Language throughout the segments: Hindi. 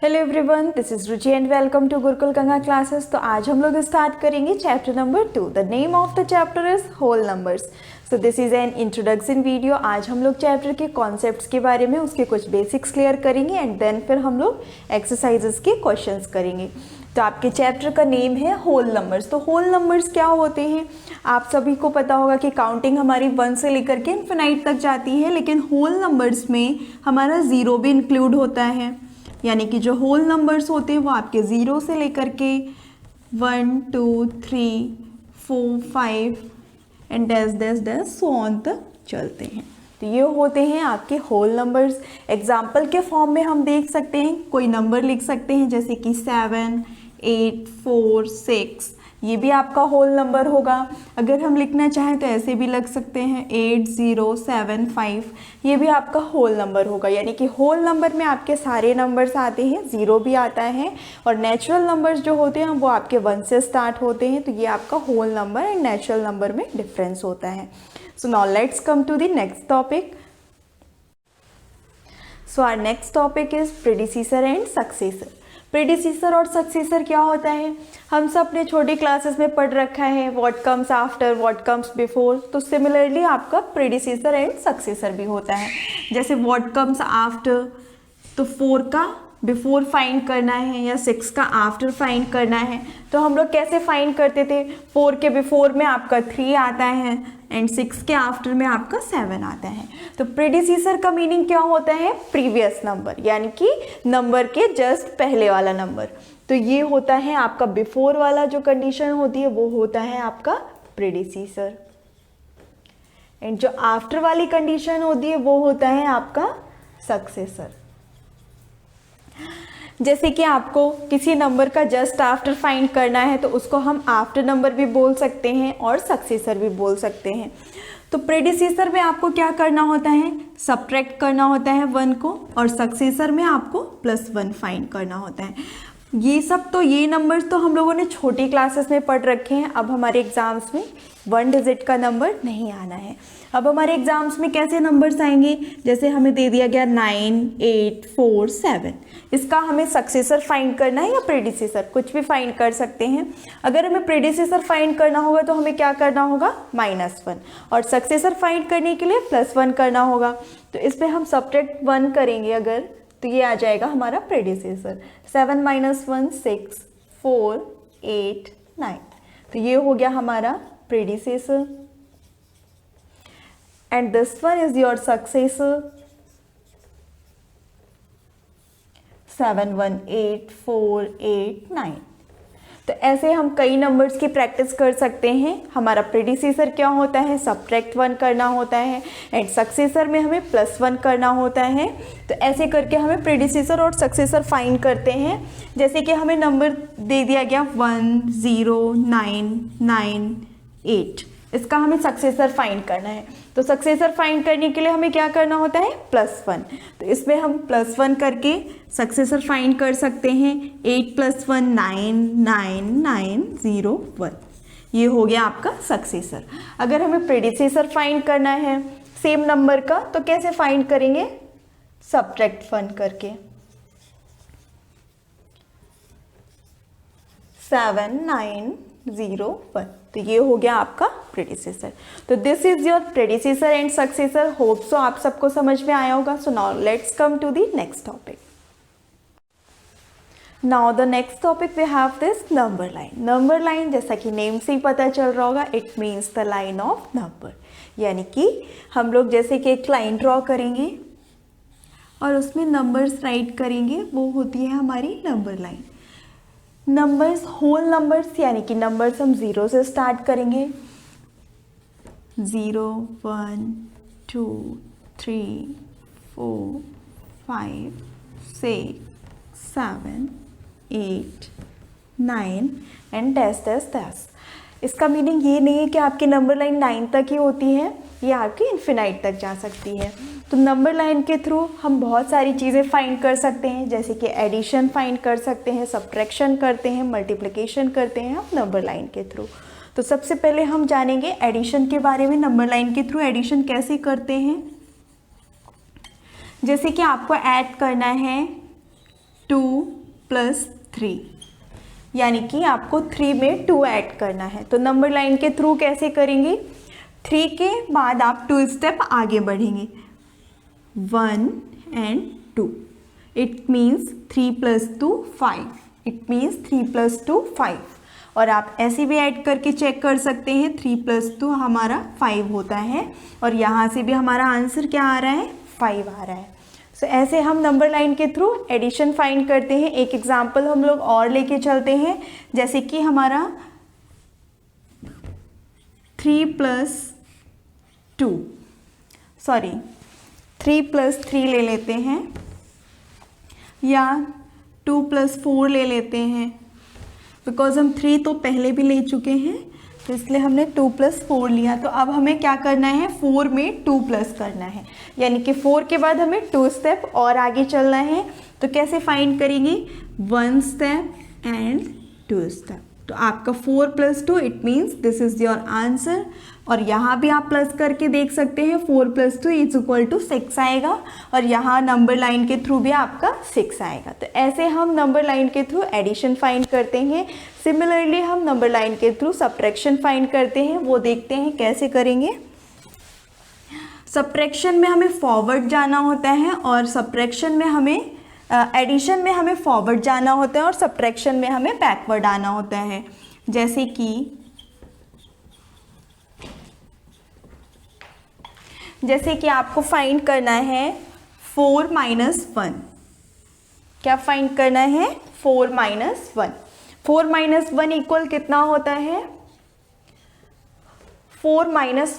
Hello everyone, this is Ruchi and welcome to Gurukul Ganga classes. तो आज हम लोग स्टार्ट करेंगे chapter number 2। The name of the chapter is whole numbers. So this is an introduction video. आज हम लोग चैप्टर के कॉन्सेप्ट्स के बारे में, उसके कुछ बेसिक्स क्लियर करेंगे एंड देन फिर हम लोग एक्सरसाइजेस के क्वेश्चंस करेंगे। तो आपके चैप्टर का नेम है होल नंबर्स। तो होल नंबर्स क्या होते हैं, आप सभी को पता होगा कि काउंटिंग हमारी 1 से लेकर के इन्फिनाइट तक जाती है, लेकिन होल नंबर्स में हमारा ज़ीरो भी इंक्लूड होता है। यानी कि जो होल नंबर्स होते हैं वो आपके 0 से लेकर के 1 2 3 4 5 and dash dash dash so on तक चलते हैं। तो ये होते हैं आपके होल नंबर्स। एग्जाम्पल के फॉर्म में हम देख सकते हैं, कोई नंबर लिख सकते हैं जैसे कि 7 8 4 6, ये भी आपका होल नंबर होगा। अगर हम लिखना चाहें तो ऐसे भी लग सकते हैं 8 0 7 5, ये भी आपका होल नंबर होगा। यानी कि होल नंबर में आपके सारे नंबर्स आते हैं, ज़ीरो भी आता है, और नेचुरल नंबर्स जो होते हैं वो आपके 1 से स्टार्ट होते हैं। तो ये आपका whole number and natural number में डिफरेंस होता है। So now let's come to the next topic. So our next topic is predecessor and successor. Predecessor और सक्सेसर क्या होता है, हम सब ने छोटी क्लासेस में पढ़ रखा है, what comes after, what comes before. तो सिमिलरली आपका प्रेडिसीसर एंड सक्सेसर भी होता है। जैसे व्हाट कम्स आफ्टर, तो 4 का बिफोर फाइंड करना है या 6 का आफ्टर फाइंड करना है। तो हम लोग कैसे फाइंड करते थे, 4 के बिफोर में आपका 3 आता है एंड 6 के आफ्टर में आपका 7 आता है। तो प्रेडिसीसर का मीनिंग क्या होता है, प्रीवियस नंबर, यानी कि नंबर के जस्ट पहले वाला नंबर। तो ये होता है आपका बिफोर वाला जो कंडीशन होती है वो होता है आपका प्रेडिसीसर, एंड जो आफ्टर वाली कंडीशन होती है वो होता है आपका सक्सेसर। जैसे कि आपको किसी नंबर का जस्ट आफ्टर फाइंड करना है तो उसको हम आफ्टर नंबर भी बोल सकते हैं और सक्सेसर भी बोल सकते हैं। तो प्रेडिसीसर में आपको क्या करना होता है, सब्ट्रैक्ट करना होता है 1 को, और सक्सेसर में आपको +1 फाइंड करना होता है। ये सब तो ये नंबर्स तो हम लोगों ने छोटी क्लासेस में पढ़ रखे हैं। अब हमारे एग्जाम्स में 1 डिजिट का नंबर नहीं आना है। अब हमारे एग्जाम्स में कैसे नंबर्स आएंगे, जैसे हमें दे दिया गया 9 8 4 7, इसका हमें सक्सेसर फाइंड करना है या प्रेडिसीसर, कुछ भी फाइंड कर सकते हैं। अगर हमें प्रेडिसीसर फाइंड करना होगा तो हमें क्या करना होगा, -1, और सक्सेसर फाइंड करने के लिए +1 करना होगा। तो इस पर हम सब्ट्रैक्ट 1 करेंगे अगर, तो ये आ जाएगा हमारा प्रेडिसीसर। 7 - 1 6 4 8 9, तो ये हो गया हमारा predecessor, and this one is your successor. 7 1 8 4 8 9। तो ऐसे हम कई नंबर्स की प्रैक्टिस कर सकते हैं। हमारा प्रेडिसीसर क्या होता है, सब्ट्रैक्ट 1 करना होता है, एंड सक्सेसर में हमें +1 करना होता है। तो ऐसे करके हमें प्रेडिसीसर और सक्सेसर फाइंड करते हैं। जैसे कि हमें नंबर दे दिया गया 1 0 9 9 8, इसका हमें सक्सेसर फाइंड करना है। तो सक्सेसर फाइंड करने के लिए हमें क्या करना होता है, +1। तो इसमें हम +1 करके सक्सेसर फाइंड कर सकते हैं। 8 + 1 9 9 9 0 1, ये हो गया आपका सक्सेसर। अगर हमें प्रेडिसीसर फाइंड करना है सेम नंबर का, तो कैसे फाइंड करेंगे, सब्ट्रैक्ट 1 करके। 7 9 0 1, तो ये हो गया आपका प्रेडिसीसर। तो this is your predecessor and successor. Hope so आप सबको समझ में आया होगा। So now let's come to the next topic. Now the next topic we have this number line. Number line, जैसा कि नेम से ही पता चल रहा होगा, it means the line of number. यानी कि हम लोग जैसे कि एक लाइन ड्रॉ करेंगे और उसमें नंबर्स राइट करेंगे, वो होती है हमारी number line. Numbers, whole numbers, यानी कि नंबर्स हम 0 से स्टार्ट करेंगे। 0 1 2 3 4 5 6 7 8 9 एंड डैश डैश डैश। इसका मीनिंग ये नहीं है कि आपकी नंबर लाइन 9 तक ही होती है, ये आपकी इन्फिनाइट तक जा सकती है। तो नंबर लाइन के थ्रू हम बहुत सारी चीज़ें फाइंड कर सकते हैं, जैसे कि एडिशन फाइंड कर सकते हैं, सब्ट्रैक्शन करते हैं, मल्टीप्लिकेशन करते हैं हम नंबर लाइन के थ्रू। तो सबसे पहले हम जानेंगे एडिशन के बारे में। नंबर लाइन के थ्रू एडिशन कैसे करते हैं, जैसे कि आपको ऐड करना है 2 + 3, यानी कि आपको 3 में 2 ऐड करना है। तो नंबर लाइन के थ्रू कैसे करेंगे, 3 के बाद आप 2 स्टेप आगे बढ़ेंगे, 1 and 2, it means 3 + 2 5, it means 3 + 2 5। और आप ऐसे भी ऐड करके चेक कर सकते हैं, 3 + 2 हमारा 5 होता है, और यहाँ से भी हमारा आंसर क्या आ रहा है, 5 आ रहा है। सो ऐसे हम नंबर लाइन के थ्रू एडिशन फाइंड करते हैं। एक एग्जाम्पल हम लोग और लेके चलते हैं, जैसे कि हमारा 3 + 3 ले लेते हैं, या 2 + 4 ले लेते हैं, बिकॉज हम 3 तो पहले भी ले चुके हैं, तो इसलिए हमने 2 + 4 लिया। तो अब हमें क्या करना है, 4 में 2 प्लस करना है, यानी कि 4 के बाद हमें 2 स्टेप और आगे चलना है। तो कैसे फाइंड करेंगे, 1 स्टेप एंड 2 स्टेप। तो आपका 4 + 2, it means this is your answer. और यहाँ भी आप प्लस करके देख सकते हैं, 4 + 2 = 6 आएगा, और यहाँ नंबर लाइन के थ्रू भी आपका 6 आएगा। तो ऐसे हम नंबर लाइन के थ्रू एडिशन फाइंड करते हैं। सिमिलरली हम नंबर लाइन के थ्रू सब्ट्रैक्शन फाइंड करते हैं, वो देखते हैं कैसे करेंगे। सब्ट्रैक्शन में हमें फॉरवर्ड जाना होता है, और सब्ट्रैक्शन में हमें एडिशन में हमें फॉरवर्ड जाना होता है, और सब्ट्रैक्शन में हमें बैकवर्ड आना होता है। जैसे कि आपको फाइंड करना है 4 - 1। क्या फाइंड करना है, 4 - 1। 4 - 1 इक्वल कितना होता है, 4 -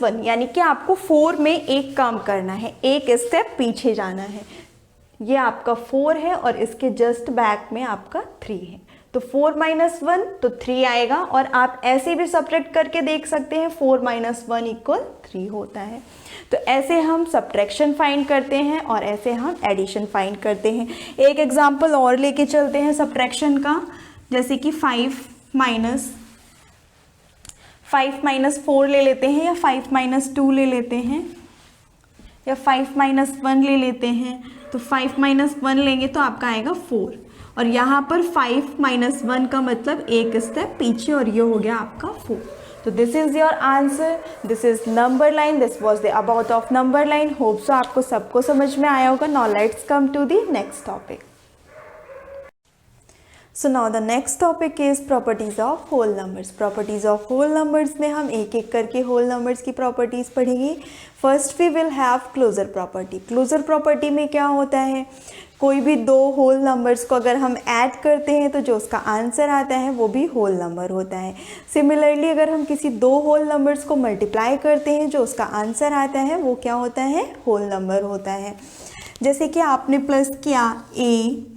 1, यानी कि आपको 4 में एक काम करना है, एक स्टेप पीछे जाना है। ये आपका 4 है, और इसके जस्ट बैक में आपका 3 है। तो 4 - 1 तो 3 आएगा, और आप ऐसे भी सब्ट्रैक्ट करके देख सकते हैं, 4 - 1 = 3 होता है। तो ऐसे हम सब्ट्रैक्शन फाइंड करते हैं, और ऐसे हम एडिशन फाइंड करते हैं। एक एग्जांपल और लेके चलते हैं सब्ट्रैक्शन का, जैसे कि 5 - 4 ले लेते हैं, या 5 - 2 ले लेते हैं, या 5 - 1 ले लेते हैं। तो 5 - 1 लेंगे तो आपका आएगा 4, और यहाँ पर 5 - 1 का मतलब एक स्टेप पीछे, और ये हो गया आपका 4। तो this is your answer, this is number line, this was the about of number line. Hope so आपको सबको समझ में आया होगा। Now let's come to the next topic. So now the next topic is properties of whole numbers. Properties of whole numbers में हम एक एक करके होल नंबर्स की प्रॉपर्टीज पढ़ेंगे। First we will have closure property. Closure property में क्या होता है, कोई भी दो होल नंबर्स को अगर हम ऐड करते हैं तो जो उसका आंसर आता है वो भी होल नंबर होता है। सिमिलरली अगर हम किसी दो होल नंबर्स को मल्टीप्लाई करते हैं, जो उसका आंसर आता है वो क्या होता है, होल नंबर होता है। जैसे कि आपने प्लस किया A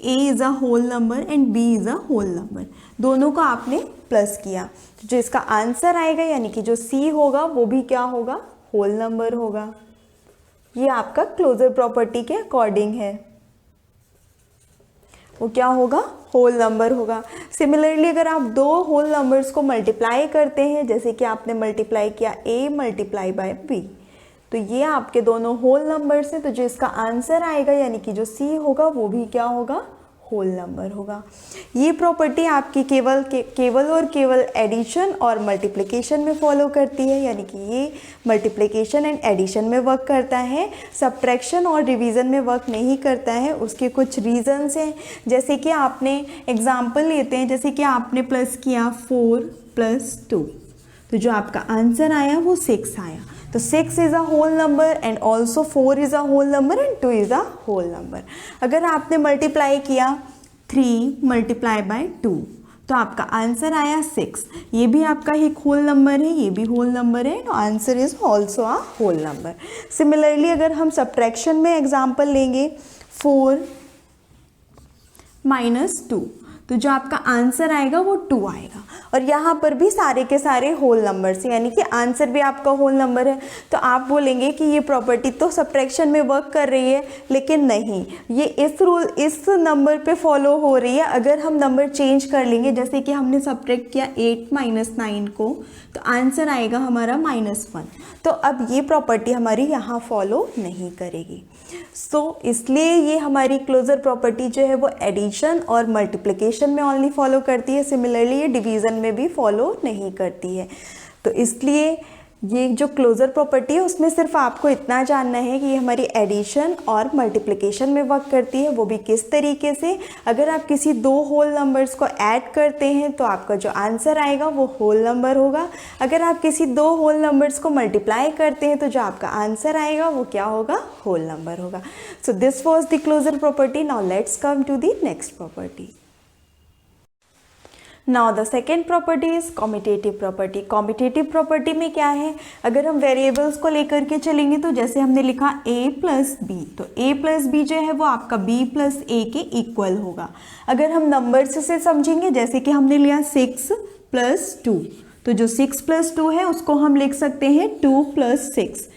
is a whole number and B is a whole number, दोनों को आपने प्लस किया, तो जो इसका आंसर आएगा यानी कि जो सी होगा वो भी क्या होगा, होल नंबर होगा। ये आपका क्लोजर प्रॉपर्टी के अकॉर्डिंग है, वो क्या होगा, होल नंबर होगा। सिमिलरली अगर आप दो होल नंबर्स को मल्टीप्लाई करते हैं, जैसे कि आपने मल्टीप्लाई किया a मल्टीप्लाई बाय b, तो ये आपके दोनों होल नंबर्स हैं, तो जो इसका आंसर आएगा यानी कि जो c होगा वो भी क्या होगा, होल नंबर होगा। ये प्रॉपर्टी आपकी केवल और केवल एडिशन और मल्टीप्लिकेशन में फॉलो करती है, यानी कि ये मल्टीप्लिकेशन एंड एडिशन में वर्क करता है, सब्ट्रैक्शन और डिवीज़न में वर्क नहीं करता है। उसके कुछ रीजंस हैं, जैसे कि आपने एग्जांपल लेते हैं, जैसे कि आपने प्लस किया 4 + 2, तो जो आपका आंसर आया वो 6 आया। तो 6 is a whole number and also 4 is a whole number and 2 is a whole number. अगर आपने मल्टीप्लाई किया 3 मल्टीप्लाई बाय 2, तो आपका आंसर आया 6, ये भी आपका एक होल नंबर है, ये भी होल नंबर है, answer is also a whole number. Similarly अगर हम सब्ट्रैक्शन में एग्जाम्पल लेंगे 4 - 2, तो जो आपका आंसर आएगा वो 2 आएगा, और यहाँ पर भी सारे के सारे होल नंबर्स, यानी कि आंसर भी आपका होल नंबर है। तो आप बोलेंगे कि ये प्रॉपर्टी तो सब्ट्रैक्शन में वर्क कर रही है, लेकिन नहीं, ये इस नंबर पे फॉलो हो रही है। अगर हम नंबर चेंज कर लेंगे, जैसे कि हमने सब्ट्रैक्ट किया 8 - 9 को, तो आंसर आएगा हमारा -1, तो अब ये प्रॉपर्टी हमारी यहाँ फॉलो नहीं करेगी। सो इसलिए ये हमारी क्लोजर प्रॉपर्टी जो है वो एडिशन और मल्टीप्लिकेशन में ओनली फॉलो करती है, सिमिलरली ये डिवीज़न में भी फॉलो नहीं करती है। तो इसलिए ये जो क्लोजर प्रॉपर्टी है उसमें सिर्फ आपको इतना जानना है कि ये हमारी एडिशन और मल्टीप्लिकेशन में वर्क करती है, वो भी किस तरीके से। अगर आप किसी दो होल नंबर्स को ऐड करते हैं तो आपका जो आंसर आएगा वो होल नंबर होगा। अगर आप किसी दो होल नंबर्स को मल्टीप्लाई करते हैं तो जो आपका आंसर आएगा वो क्या होगा, होल नंबर होगा। So this was the closure property. Now let's come to the next property. Now the second property is commutative property. Commutative property में क्या है, अगर हम वेरिएबल्स को लेकर के चलेंगे तो जैसे हमने लिखा a प्लस बी, तो a प्लस बी जो है वो आपका b प्लस a के इक्वल होगा। अगर हम नंबर्स से समझेंगे, जैसे कि हमने लिया 6 प्लस 2, तो जो 6 प्लस 2 है उसको हम लिख सकते हैं 2 प्लस 6।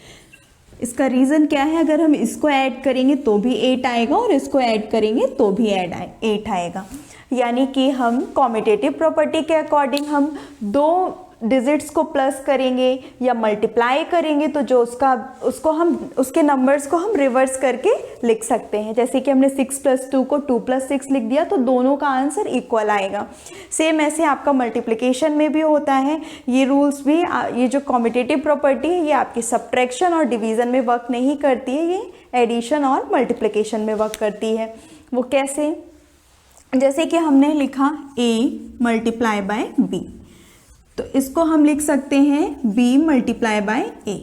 इसका रीज़न क्या है, अगर हम इसको ऐड करेंगे तो भी 8 आएगा और इसको ऐड करेंगे तो भी 8 आएगा। यानी कि हम कॉम्यूटेटिव प्रॉपर्टी के अकॉर्डिंग हम दो डिजिट्स को प्लस करेंगे या मल्टीप्लाई करेंगे तो जो उसको हम उसके नंबर्स को हम रिवर्स करके लिख सकते हैं। जैसे कि हमने 6 प्लस 2 को 2 प्लस 6 लिख दिया तो दोनों का आंसर इक्वल आएगा। सेम ऐसे आपका मल्टीप्लिकेशन में भी होता है। ये रूल्स भी, ये जो कॉम्यूटेटिव प्रॉपर्टी है ये आपकी सब्ट्रैक्शन और डिवीज़न में वर्क नहीं करती है, ये एडिशन और मल्टीप्लिकेशन में वर्क करती है। वो कैसे, जैसे कि हमने लिखा a मल्टीप्लाई बाय b, तो इसको हम लिख सकते हैं b मल्टीप्लाई बाय a।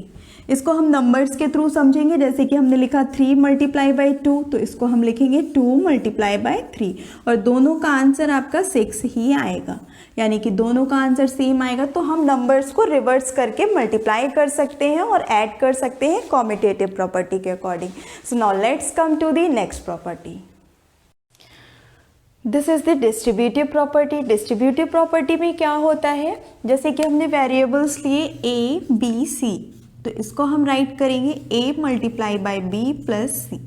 इसको हम नंबर्स के थ्रू समझेंगे, जैसे कि हमने लिखा 3 मल्टीप्लाई बाय 2, तो इसको हम लिखेंगे 2 मल्टीप्लाई बाय 3 और दोनों का आंसर आपका 6 ही आएगा, यानी कि दोनों का आंसर सेम आएगा। तो हम नंबर्स को रिवर्स करके मल्टीप्लाई कर सकते हैं और ऐड कर सकते हैं कॉम्यूटेटिव प्रॉपर्टी के according. So now let's come to the next property. This is the distributive property. Distributive property में क्या होता है, जैसे कि हमने वेरिएबल्स लिए a b c, तो इसको हम राइट करेंगे a multiply by b plus c।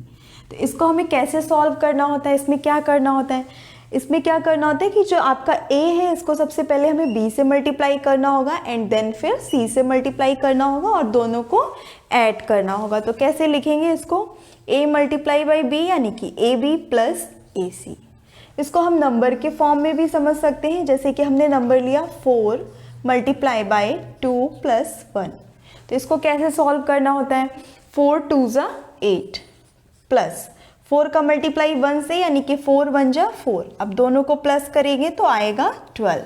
तो इसको हमें कैसे सॉल्व करना होता है, इसमें क्या करना होता है, इसमें क्या करना होता है कि जो आपका a है इसको सबसे पहले हमें b से मल्टीप्लाई करना होगा एंड देन फिर c से मल्टीप्लाई करना होगा और दोनों को ऐड करना होगा। तो कैसे लिखेंगे इसको, a मल्टीप्लाई बाय b यानी कि ab प्लस ac। इसको हम नंबर के फॉर्म में भी समझ सकते हैं, जैसे कि हमने नंबर लिया 4 मल्टीप्लाई बाय 2 प्लस 1। तो इसको कैसे सॉल्व करना होता है, 4 2 ज़ा 8 प्लस 4 का मल्टीप्लाई 1 से यानी कि 4 1 जा 4। अब दोनों को प्लस करेंगे तो आएगा 12।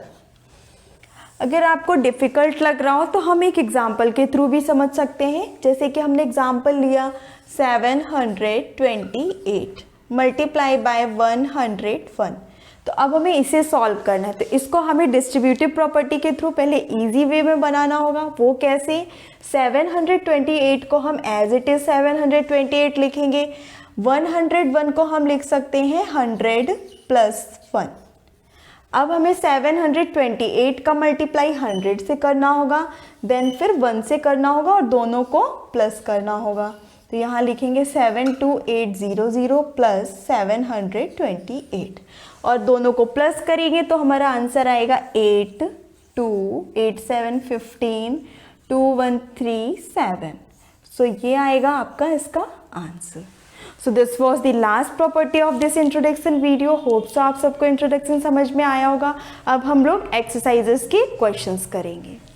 अगर आपको डिफ़िकल्ट लग रहा हो तो हम एक एग्जाम्पल के थ्रू भी समझ सकते हैं, जैसे कि हमने एग्जाम्पल लिया 728 मल्टीप्लाई बाय 101। तो अब हमें इसे सॉल्व करना है, तो इसको हमें डिस्ट्रीब्यूटिव प्रॉपर्टी के थ्रू पहले इजी वे में बनाना होगा। वो कैसे, 728 को हम एज इट इज़ 728 लिखेंगे, 101 को हम लिख सकते हैं 100 प्लस 1। अब हमें 728 का मल्टीप्लाई 100 से करना होगा, देन फिर 1 से करना होगा और दोनों को प्लस करना होगा। तो यहाँ लिखेंगे 72800 प्लस 728 और दोनों को प्लस करेंगे तो हमारा आंसर आएगा 8 2 8 7 15 2 1 3 7। सो ये आएगा आपका इसका answer. So this was the last property of this introduction video. Hope so आप सबको इंट्रोडक्शन समझ में आया होगा। अब हम लोग एक्सरसाइजेस के क्वेश्चंस करेंगे।